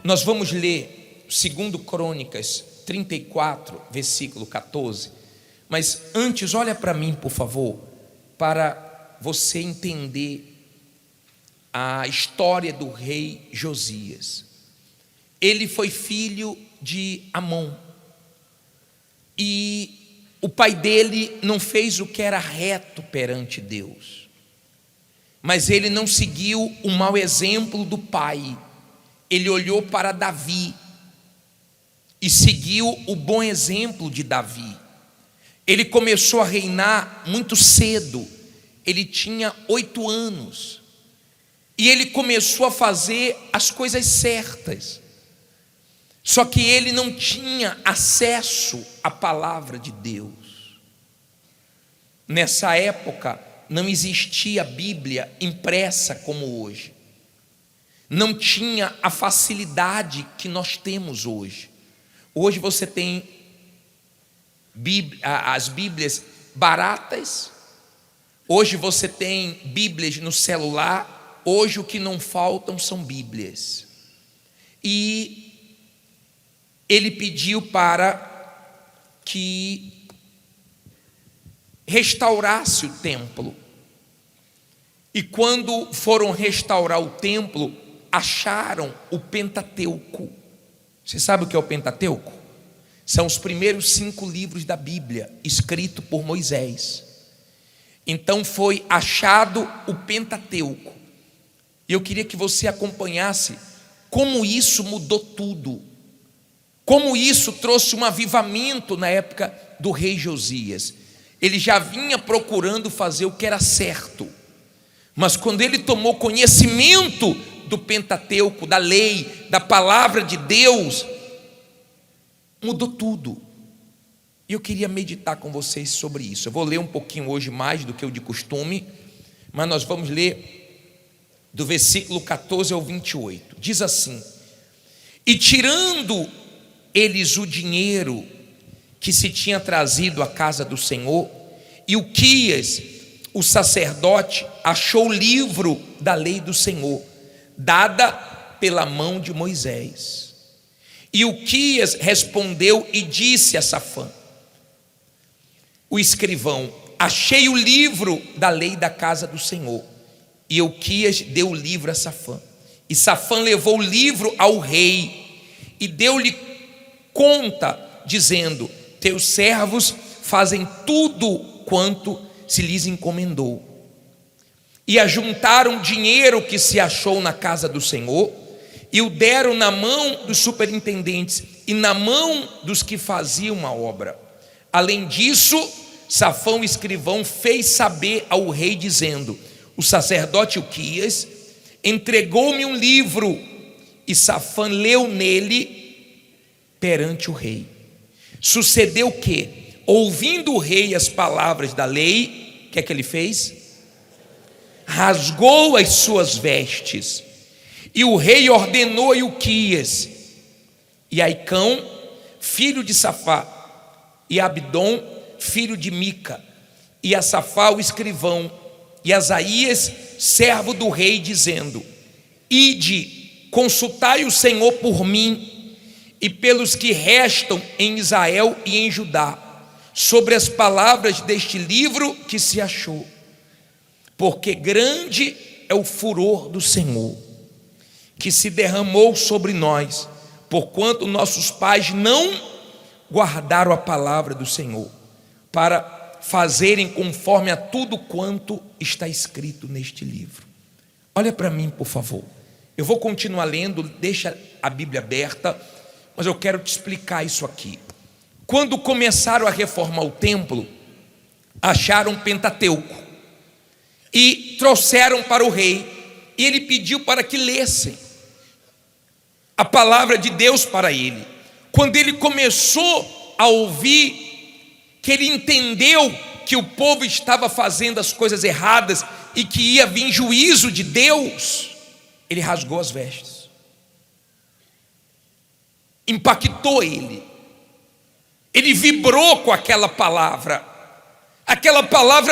Nós vamos ler 2 Crônicas 34, versículo 14. Mas antes, olha para mim, por favor, para você entender a história do rei Josias. Ele foi filho de Amon, e o pai dele não fez o que era reto perante Deus, mas ele não seguiu o mau exemplo do pai. Ele olhou para Davi e seguiu o bom exemplo de Davi. Ele começou a reinar muito cedo. Ele tinha 8 anos e ele começou a fazer as coisas certas. Só que ele não tinha acesso à palavra de Deus. Nessa época não existia a Bíblia impressa como hoje. Não tinha a facilidade que nós temos hoje. Hoje você tem as Bíblias baratas. Hoje você tem Bíblias no celular. Hoje o que não faltam são Bíblias. E ele pediu para que restaurasse o templo. E quando foram restaurar o templo, acharam o Pentateuco. Você sabe o que é o Pentateuco? São os primeiros 5 livros da Bíblia, escritos por Moisés. Então foi achado o Pentateuco. E eu queria que você acompanhasse como isso mudou tudo. Como isso trouxe um avivamento na época do rei Josias. Ele já vinha procurando fazer o que era certo, mas quando ele tomou conhecimento do Pentateuco, da lei, da palavra de Deus, mudou tudo. E eu queria meditar com vocês sobre isso. Eu vou ler um pouquinho hoje mais do que o de costume, mas nós vamos ler do versículo 14 ao 28. Diz assim: e tirando eles o dinheiro que se tinha trazido à casa do Senhor, Ilquias, o sacerdote, achou o livro da lei do Senhor, dada pela mão de Moisés. E Ilquias respondeu e disse a Safã, o escrivão: achei o livro da lei da casa do Senhor. E Ilquias deu o livro a Safã. E Safã levou o livro ao rei e deu-lhe conta, dizendo: teus servos fazem tudo quanto se lhes encomendou. E ajuntaram dinheiro que se achou na casa do Senhor e o deram na mão dos superintendentes e na mão dos que faziam a obra. Além disso, Safã, o escrivão, fez saber ao rei, dizendo: o sacerdote Ilquias entregou-me um livro. E Safã leu nele perante o rei. Sucedeu que, ouvindo o rei as palavras da lei, o que é que ele fez? Rasgou as suas vestes. E o rei ordenou a Ilquias e Aicão, filho de Safá, e Abdom, filho de Mica, e a Safá, o escrivão, e Asaías, servo do rei, dizendo: ide, consultai o Senhor por mim e pelos que restam em Israel e em Judá, sobre as palavras deste livro que se achou, porque grande é o furor do Senhor, que se derramou sobre nós, porquanto nossos pais não guardaram a palavra do Senhor, para fazerem conforme a tudo quanto está escrito neste livro. Olha para mim, por favor. Eu vou continuar lendo, deixa a Bíblia aberta, mas eu quero te explicar isso aqui. Quando começaram a reformar o templo, acharam o Pentateuco e trouxeram para o rei, e ele pediu para que lessem a palavra de Deus para ele. Quando ele começou a ouvir, que ele entendeu que o povo estava fazendo as coisas erradas e que ia vir juízo de Deus, ele rasgou as vestes. Impactou ele. Ele vibrou com aquela palavra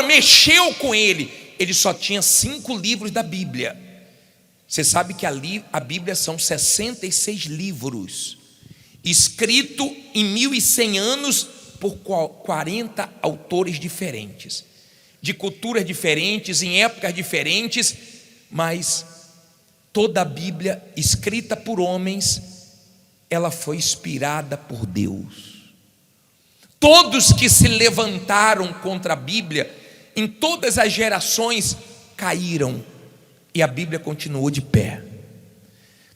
mexeu com ele. Ele só tinha 5 livros da Bíblia, Você sabe que a Bíblia são 66 livros, escrito em 1100 anos por 40 autores diferentes, de culturas diferentes, em épocas diferentes, mas toda a Bíblia escrita por homens, ela foi inspirada por Deus. Todos que se levantaram contra a Bíblia, em todas as gerações, caíram, e a Bíblia continuou de pé.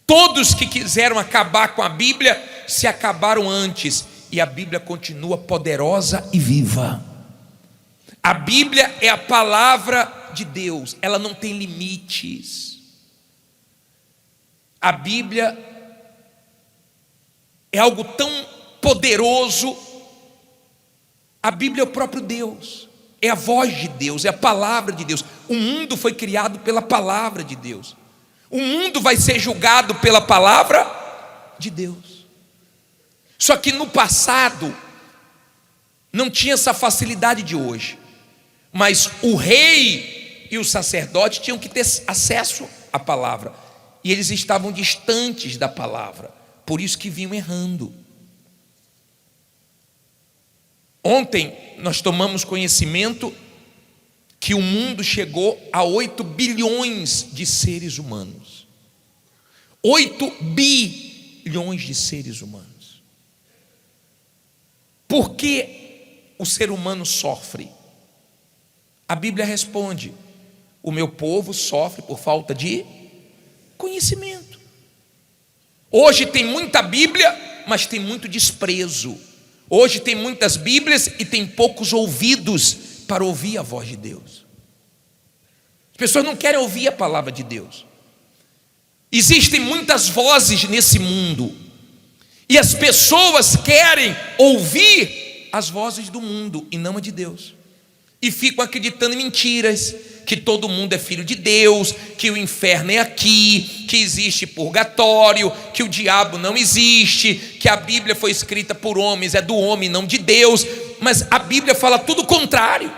Todos que quiseram acabar com a Bíblia, se acabaram antes, e a Bíblia continua poderosa e viva. A Bíblia é a palavra de Deus, ela não tem limites. A Bíblia é algo tão poderoso. A Bíblia é o próprio Deus, é a voz de Deus, é a palavra de Deus. O mundo foi criado pela palavra de Deus. O mundo vai ser julgado pela palavra de Deus. Só que no passado não tinha essa facilidade de hoje. Mas o rei e o sacerdote tinham que ter acesso à palavra, e eles estavam distantes da palavra, por isso que vinham errando. Ontem nós tomamos conhecimento que o mundo chegou a 8 bilhões de seres humanos. 8 bilhões de seres humanos. Por que o ser humano sofre? A Bíblia responde: o meu povo sofre por falta de conhecimento. Hoje tem muita Bíblia, mas tem muito desprezo. Hoje tem muitas Bíblias e tem poucos ouvidos para ouvir a voz de Deus. As pessoas não querem ouvir a palavra de Deus. Existem muitas vozes nesse mundo, e as pessoas querem ouvir as vozes do mundo e não a de Deus, e ficam acreditando em mentiras, que todo mundo é filho de Deus, que o inferno é aqui, que existe purgatório, que o diabo não existe, que a Bíblia foi escrita por homens, é do homem, não de Deus. Mas a Bíblia fala tudo o contrário.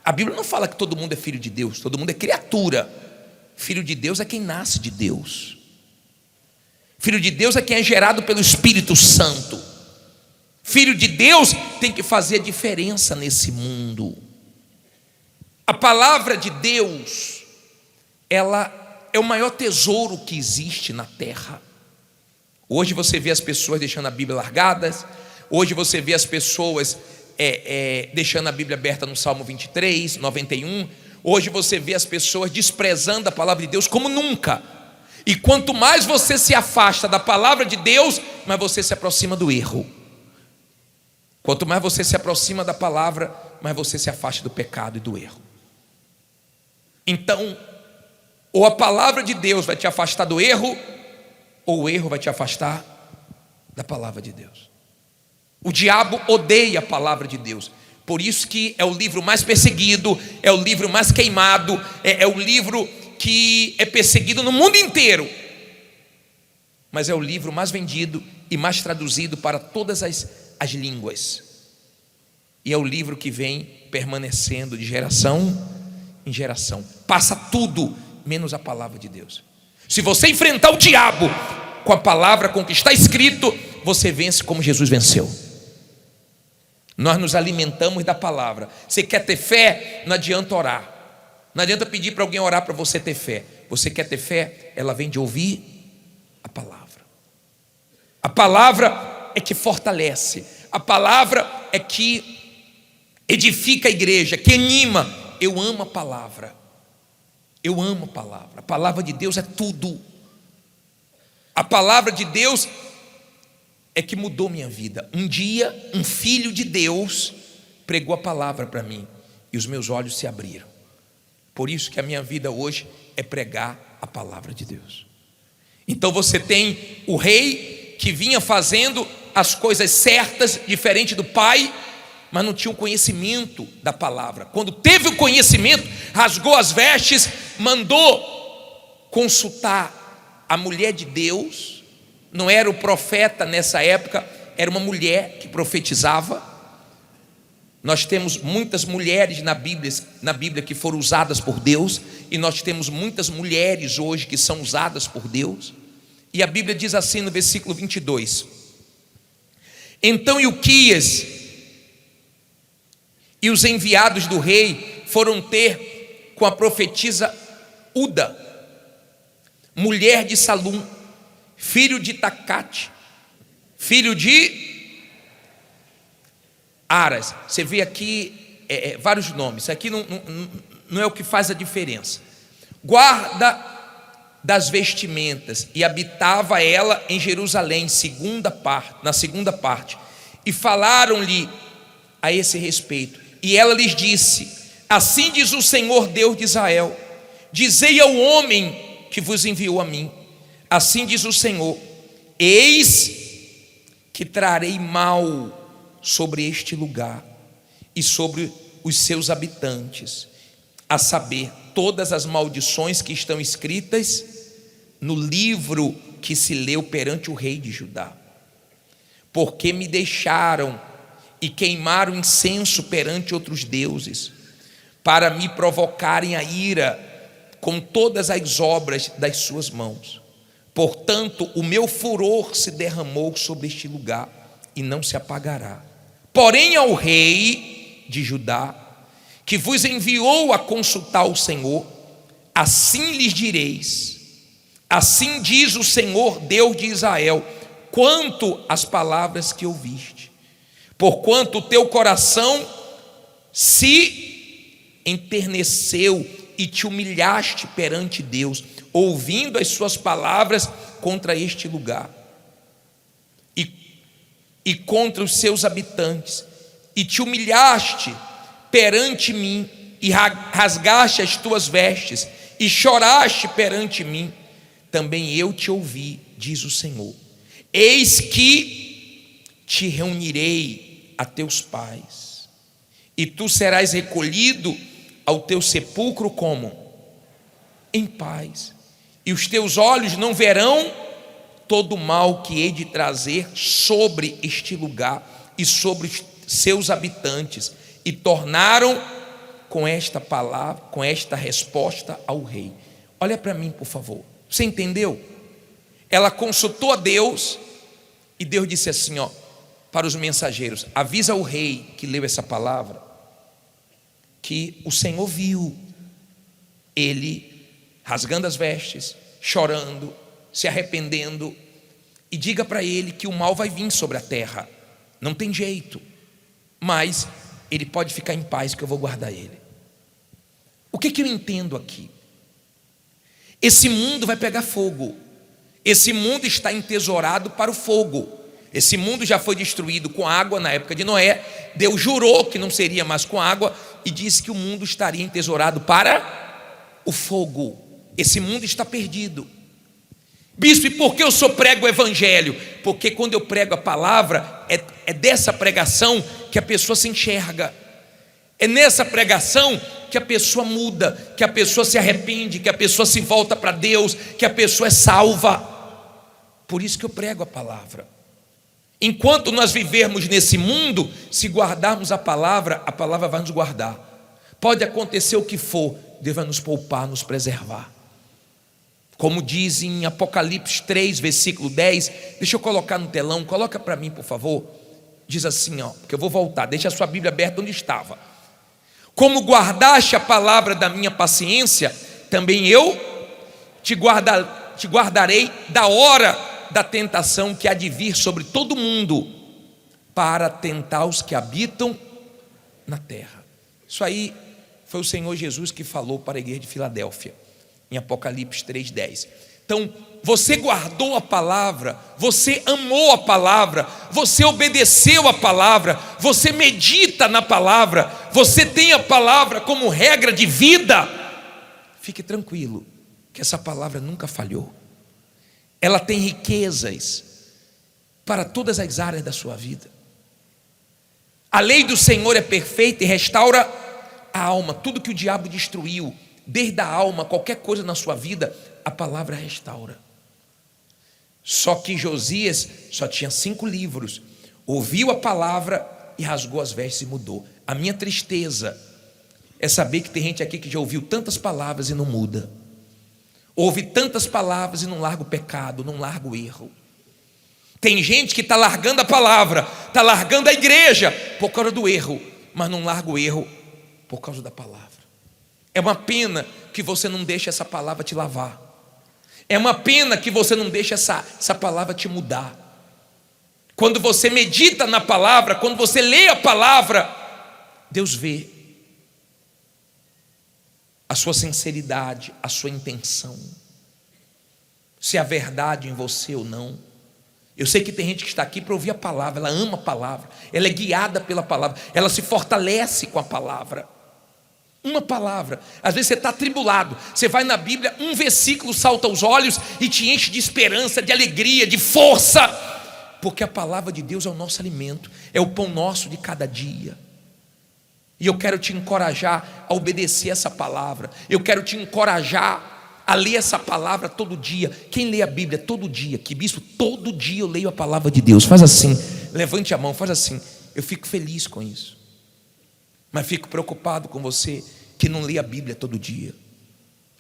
A Bíblia não fala que todo mundo é filho de Deus, todo mundo é criatura. Filho de Deus é quem nasce de Deus. Filho de Deus é quem é gerado pelo Espírito Santo. Filho de Deus tem que fazer a diferença nesse mundo. A palavra de Deus, ela é o maior tesouro que existe na terra. Hoje você vê as pessoas deixando a Bíblia largadas. Hoje você vê as pessoas deixando a Bíblia aberta no Salmo 23, 91. Hoje você vê as pessoas desprezando a palavra de Deus como nunca. E quanto mais você se afasta da palavra de Deus, mais você se aproxima do erro. Quanto mais você se aproxima da palavra, mais você se afasta do pecado e do erro. Então, ou a palavra de Deus vai te afastar do erro, ou o erro vai te afastar da palavra de Deus. O diabo odeia a palavra de Deus. Por isso que é o livro mais perseguido, é o livro mais queimado, é o livro que é perseguido no mundo inteiro. Mas é o livro mais vendido e mais traduzido para todas as línguas. E é o livro que vem permanecendo de geração em geração. Passa tudo menos a palavra de Deus. Se você enfrentar o diabo com a palavra, com o que está escrito, você vence como Jesus venceu. Nós nos alimentamos da palavra. Você quer ter fé? Não adianta orar. Não adianta pedir para alguém orar para você ter fé. Você quer ter fé? Ela vem de ouvir a palavra. A palavra é que fortalece. A palavra é que edifica a igreja, que anima. Eu amo a palavra. Eu amo a palavra. A palavra de Deus é tudo. A palavra de Deus é que mudou minha vida. Um dia, um filho de Deus pregou a palavra para mim e os meus olhos se abriram. Por isso que a minha vida hoje é pregar a palavra de Deus. Então você tem o rei que vinha fazendo as coisas certas, diferente do pai, mas não tinha o conhecimento da palavra. Quando teve o conhecimento, rasgou as vestes, mandou consultar a mulher de Deus. Não era o profeta nessa época, era uma mulher que profetizava. Nós temos muitas mulheres na Bíblia que foram usadas por Deus, e nós temos muitas mulheres hoje que são usadas por Deus. E a Bíblia diz assim no versículo 22: então Ilquias e os enviados do rei foram ter com a profetisa Uda, mulher de Salum, filho de Tacate, filho de Aras. Você vê aqui vários nomes. Aqui não é o que faz a diferença. Guarda das vestimentas, e habitava ela em Jerusalém, na segunda parte. E falaram-lhe a esse respeito. E ela lhes disse: assim diz o Senhor Deus de Israel: dizei ao homem que vos enviou a mim, assim diz o Senhor: eis que trarei mal sobre este lugar e sobre os seus habitantes, a saber, todas as maldições que estão escritas no livro que se leu perante o rei de Judá, porque me deixaram e queimaram incenso perante outros deuses, para me provocarem a ira com todas as obras das suas mãos. Portanto, o meu furor se derramou sobre este lugar e não se apagará. Porém, ao rei de Judá, que vos enviou a consultar o Senhor, assim lhes direis: assim diz o Senhor Deus de Israel, quanto às palavras que ouviste, porquanto o teu coração se enterneceu e te humilhaste perante Deus, ouvindo as suas palavras contra este lugar e contra os seus habitantes, e te humilhaste perante mim, e rasgaste as tuas vestes, e choraste perante mim, também eu te ouvi, diz o Senhor. Eis que te reunirei a teus pais, e tu serás recolhido ao teu sepulcro como? Em paz, e os teus olhos não verão todo o mal que hei de trazer sobre este lugar e sobre os seus habitantes. E tornaram com esta palavra, com esta resposta ao rei. Olha para mim, por favor. Você entendeu? Ela consultou a Deus, e Deus disse assim, para os mensageiros: avisa o rei que leu essa palavra, que o Senhor viu ele rasgando as vestes, chorando, se arrependendo, e diga para ele que o mal vai vir sobre a terra, não tem jeito, mas ele pode ficar em paz, que eu vou guardar ele. O que eu entendo aqui? Esse mundo vai pegar fogo, esse mundo está entesourado para o fogo. Esse mundo já foi destruído com água na época de Noé. Deus jurou que não seria mais com água, e disse que o mundo estaria entesourado para o fogo. Esse mundo está perdido. Bispo, e por que eu só prego o evangelho? Porque quando eu prego a palavra, é dessa pregação que a pessoa se enxerga, é nessa pregação que a pessoa muda, que a pessoa se arrepende, que a pessoa se volta para Deus, que a pessoa é salva. Por isso que eu prego a palavra. Enquanto nós vivermos nesse mundo, se guardarmos a palavra vai nos guardar. Pode acontecer o que for, Deus vai nos poupar, nos preservar. Como diz em Apocalipse 3, versículo 10, deixa eu colocar no telão, coloca para mim, por favor. Diz assim, porque eu vou voltar, deixa a sua Bíblia aberta onde estava. Como guardaste a palavra da minha paciência, também eu te guardarei da hora da tentação que há de vir sobre todo mundo, para tentar os que habitam na terra. Isso aí foi o Senhor Jesus que falou para a igreja de Filadélfia, em Apocalipse 3:10. Então, você guardou a palavra, você amou a palavra, você obedeceu a palavra, você medita na palavra, você tem a palavra como regra de vida. Fique tranquilo, que essa palavra nunca falhou. Ela tem riquezas para todas as áreas da sua vida. A lei do Senhor é perfeita e restaura a alma. Tudo que o diabo destruiu, desde a alma, qualquer coisa na sua vida, a palavra restaura. Só que Josias só tinha 5 livros. Ouviu a palavra, e rasgou as vestes e mudou. A minha tristeza é saber que tem gente aqui que já ouviu tantas palavras e não muda. Ouve tantas palavras e não larga o pecado, não larga o erro. Tem gente que está largando a palavra, está largando a igreja por causa do erro, mas não larga o erro por causa da palavra. É uma pena que você não deixa essa palavra te lavar. É uma pena que você não deixa essa palavra te mudar. Quando você medita na palavra, quando você lê a palavra, Deus vê a sua sinceridade, a sua intenção, se há verdade em você ou não. Eu sei que tem gente que está aqui para ouvir a palavra, ela ama a palavra, ela é guiada pela palavra, ela se fortalece com a palavra. Uma palavra, às vezes você está atribulado, você vai na Bíblia, um versículo salta aos olhos e te enche de esperança, de alegria, de força, porque a palavra de Deus é o nosso alimento, é o pão nosso de cada dia. E eu quero te encorajar a obedecer essa palavra, eu quero te encorajar a ler essa palavra todo dia. Quem lê a Bíblia todo dia? Que bispo, todo dia eu leio a palavra de Deus. Faz assim, levante a mão, faz assim. Eu fico feliz com isso, mas fico preocupado com você que não lê a Bíblia todo dia.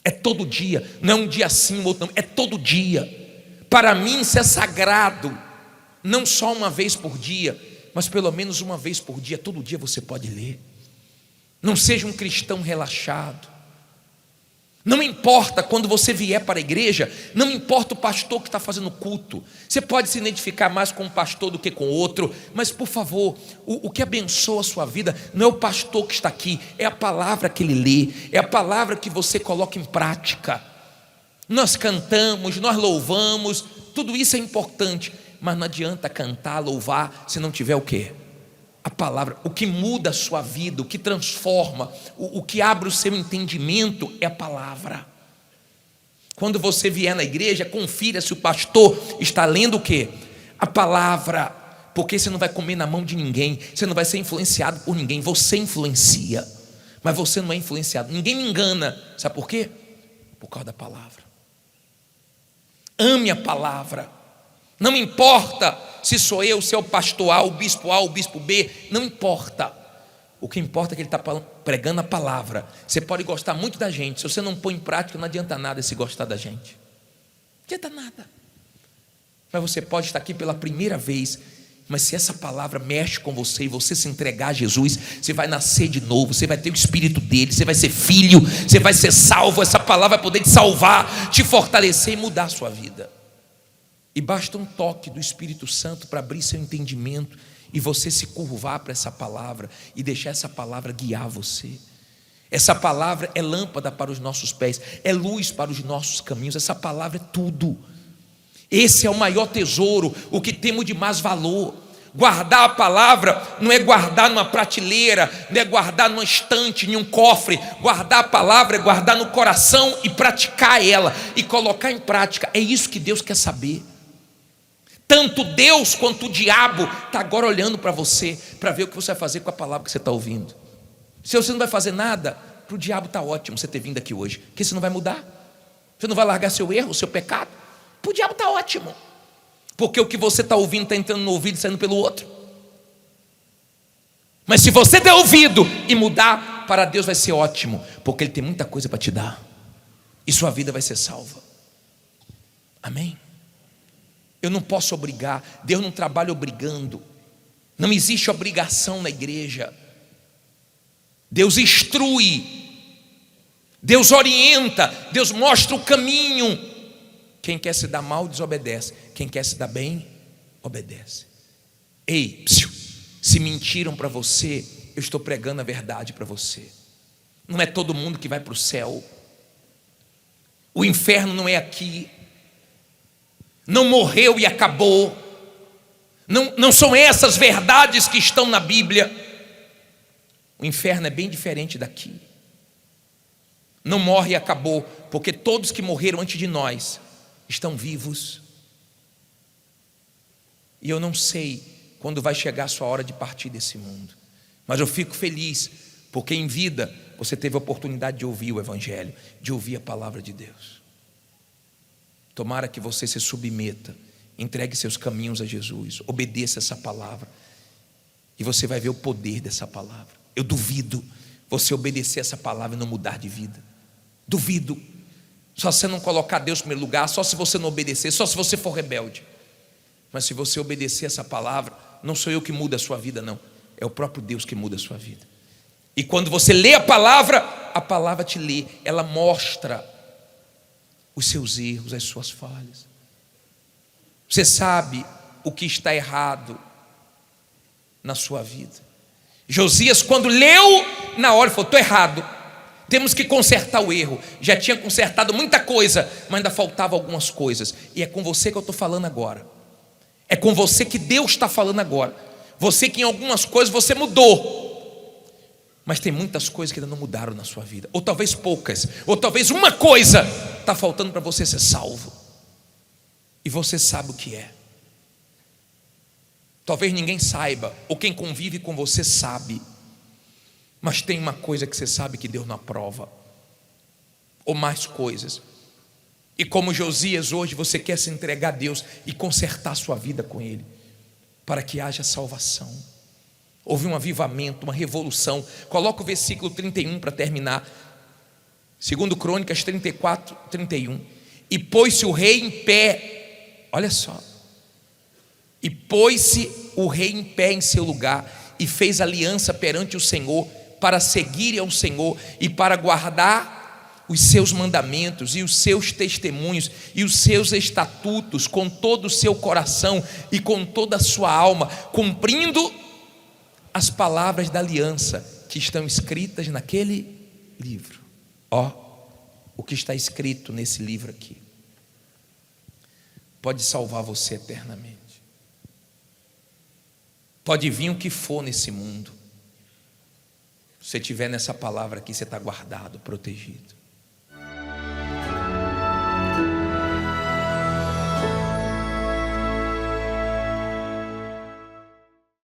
É todo dia, não é um dia sim, um outro não, é todo dia. Para mim isso é sagrado, não só uma vez por dia, mas pelo menos uma vez por dia, todo dia você pode ler. Não seja um cristão relaxado. Não importa quando você vier para a igreja, não importa o pastor que está fazendo culto, você pode se identificar mais com um pastor do que com outro, mas por favor, o que abençoa a sua vida não é o pastor que está aqui, é a palavra que ele lê, é a palavra que você coloca em prática. Nós cantamos, nós louvamos, tudo isso é importante, mas não adianta cantar, louvar, se não tiver o quê? A palavra. O que muda a sua vida, o que transforma, o que abre o seu entendimento é a palavra. Quando você vier na igreja, confira se o pastor está lendo o quê? A palavra, porque você não vai comer na mão de ninguém, você não vai ser influenciado por ninguém, você influencia, mas você não é influenciado, ninguém me engana, sabe por quê? Por causa da palavra. Ame a palavra, não importa se sou eu, se é o pastor A, o bispo B, não importa. O que importa é que ele está pregando a palavra. Você pode gostar muito da gente, se você não põe em prática, não adianta nada se gostar da gente. Não adianta nada. Mas você pode estar aqui pela primeira vez, mas se essa palavra mexe com você e você se entregar a Jesus, você vai nascer de novo, você vai ter o Espírito dele, você vai ser filho, você vai ser salvo. Essa palavra vai poder te salvar, te fortalecer e mudar a sua vida. E basta um toque do Espírito Santo para abrir seu entendimento e você se curvar para essa palavra e deixar essa palavra guiar você. Essa palavra é lâmpada para os nossos pés, é luz para os nossos caminhos. Essa palavra é tudo. Esse é o maior tesouro, o que temos de mais valor. Guardar a palavra não é guardar numa prateleira, não é guardar numa estante, em um cofre. Guardar a palavra é guardar no coração e praticar ela e colocar em prática. É isso que Deus quer saber. Tanto Deus quanto o diabo está agora olhando para você, para ver o que você vai fazer com a palavra que você está ouvindo. Se você não vai fazer nada, para o diabo está ótimo você ter vindo aqui hoje, porque você não vai mudar, você não vai largar seu erro, o seu pecado. Para o diabo está ótimo, porque o que você está ouvindo está entrando no ouvido e saindo pelo outro. Mas se você der ouvido e mudar, para Deus vai ser ótimo, porque Ele tem muita coisa para te dar, e sua vida vai ser salva. Amém? Eu não posso obrigar, Deus não trabalha obrigando, não existe obrigação na igreja. Deus instrui, Deus orienta, Deus mostra o caminho. Quem quer se dar mal, desobedece, quem quer se dar bem, obedece. Ei, se mentiram para você, eu estou pregando a verdade para você. Não é todo mundo que vai para o céu, o inferno não é aqui. Não morreu e acabou. Não são essas verdades que estão na Bíblia. O inferno é bem diferente daqui. Não morre e acabou, porque todos que morreram antes de nós estão vivos. E eu não sei quando vai chegar a sua hora de partir desse mundo, mas eu fico feliz, porque em vida você teve a oportunidade de ouvir o Evangelho, de ouvir a palavra de Deus. Tomara que você se submeta, entregue seus caminhos a Jesus, obedeça essa palavra E você vai ver o poder dessa palavra. Eu duvido você obedecer essa palavra e não mudar de vida. Duvido. Só se você não colocar Deus em primeiro lugar, só se você não obedecer, só se você for rebelde. Mas se você obedecer essa palavra, não sou eu que mudo a sua vida, não. É o próprio Deus que muda a sua vida. E quando você lê a palavra te lê. Ela mostra os seus erros, as suas falhas. Você sabe o que está errado na sua vida. Josias, quando leu, na hora falou: estou errado, temos que consertar o erro. Já tinha consertado muita coisa, mas ainda faltava algumas coisas. E é com você que eu estou falando agora. É com você que Deus está falando agora. Você que em algumas coisas você mudou, mas tem muitas coisas que ainda não mudaram na sua vida. Ou talvez poucas, ou talvez uma coisa está faltando para você ser salvo. E você sabe o que é. Talvez ninguém saiba, ou quem convive com você sabe. Mas tem uma coisa que você sabe que Deus não aprova. Ou mais coisas. E como Josias, hoje você quer se entregar a Deus e consertar a sua vida com Ele, para que haja salvação. Houve um avivamento, uma revolução. Coloca o versículo 31 para terminar. 2 Crônicas 34, 31. E pôs-se o rei em pé. Olha só. E pôs-se o rei em pé em seu lugar, e fez aliança perante o Senhor, para seguir ao Senhor e para guardar os seus mandamentos e os seus testemunhos e os seus estatutos com todo o seu coração e com toda a sua alma, cumprindo as palavras da aliança que estão escritas naquele livro. Ó, o que está escrito nesse livro aqui pode salvar você eternamente. Pode vir o que for nesse mundo. Se você estiver nessa palavra aqui, você está guardado, protegido.